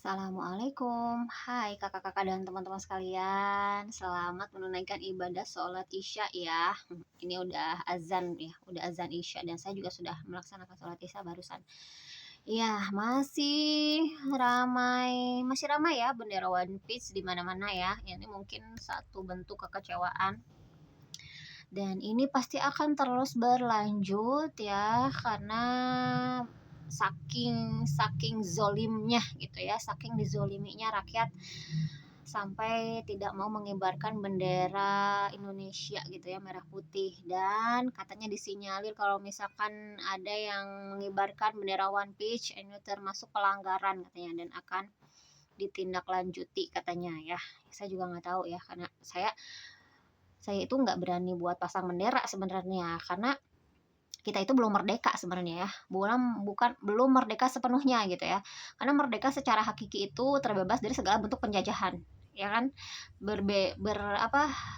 Assalamualaikum. Hai kakak-kakak dan teman-teman sekalian. Selamat menunaikan ibadah sholat Isya ya. Ini udah azan ya, udah azan Isya dan saya juga sudah melaksanakan sholat Isya barusan. Iya, masih ramai ya bendera One Piece di mana-mana ya. Ini mungkin satu bentuk kekecewaan dan ini pasti akan terus berlanjut ya karena saking saking zolimnya gitu ya, saking dizoliminya rakyat sampai tidak mau mengibarkan bendera Indonesia gitu ya, merah putih, dan katanya disinyalir kalau misalkan ada yang mengibarkan bendera One Piece ini termasuk pelanggaran katanya dan akan ditindaklanjuti katanya ya. Saya juga nggak tahu ya karena saya itu nggak berani buat pasang bendera sebenarnya karena kita itu belum merdeka sebenarnya ya, belum merdeka sepenuhnya gitu ya, karena merdeka secara hakiki itu terbebas dari segala bentuk penjajahan ya kan,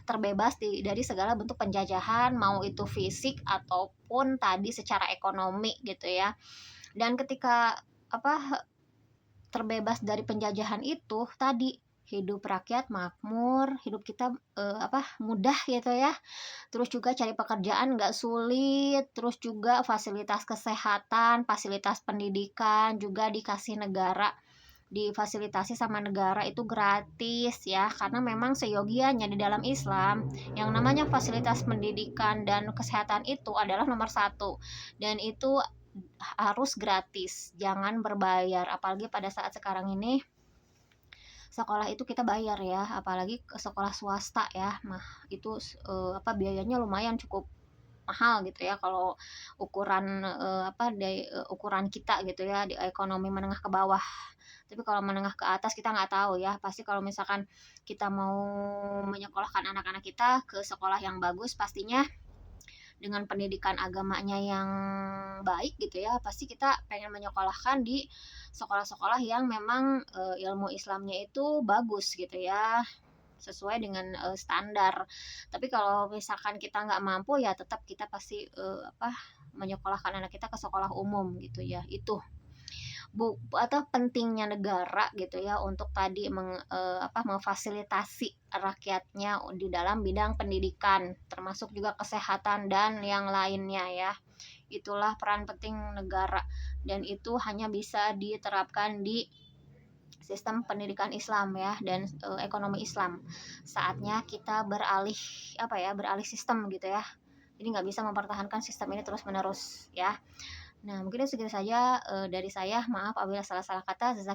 terbebas dari segala bentuk penjajahan, mau itu fisik ataupun tadi secara ekonomi gitu ya. Dan ketika apa terbebas dari penjajahan itu tadi, hidup rakyat makmur, hidup kita mudah gitu ya. Terus juga cari pekerjaan nggak sulit, terus juga fasilitas kesehatan, fasilitas pendidikan juga dikasih negara, difasilitasi sama negara itu gratis ya, karena memang seyogianya di dalam Islam yang namanya fasilitas pendidikan dan kesehatan itu adalah nomor satu, dan itu harus gratis, jangan berbayar. Apalagi pada saat sekarang ini sekolah itu kita bayar ya, apalagi ke sekolah swasta ya, itu biayanya lumayan cukup mahal gitu ya kalau ukuran ukuran kita gitu ya di ekonomi menengah ke bawah. Tapi kalau menengah ke atas kita nggak tahu ya. Pasti kalau misalkan kita mau menyekolahkan anak-anak kita ke sekolah yang bagus, pastinya dengan pendidikan agamanya yang baik gitu ya, pasti kita pengen menyekolahkan di sekolah-sekolah yang memang ilmu Islamnya itu bagus gitu ya, sesuai dengan standar. Tapi kalau misalkan kita nggak mampu ya tetap kita pasti menyekolahkan anak kita ke sekolah umum gitu ya. Itu atau pentingnya negara gitu ya untuk tadi memfasilitasi rakyatnya di dalam bidang pendidikan, termasuk juga kesehatan dan yang lainnya ya. Itulah peran penting negara dan itu hanya bisa diterapkan di sistem pendidikan Islam ya dan ekonomi Islam. Saatnya kita beralih sistem gitu ya. Jadi nggak bisa mempertahankan sistem ini terus menerus ya. Nah, mungkin segitu saja dari saya. Maaf apabila salah-salah kata.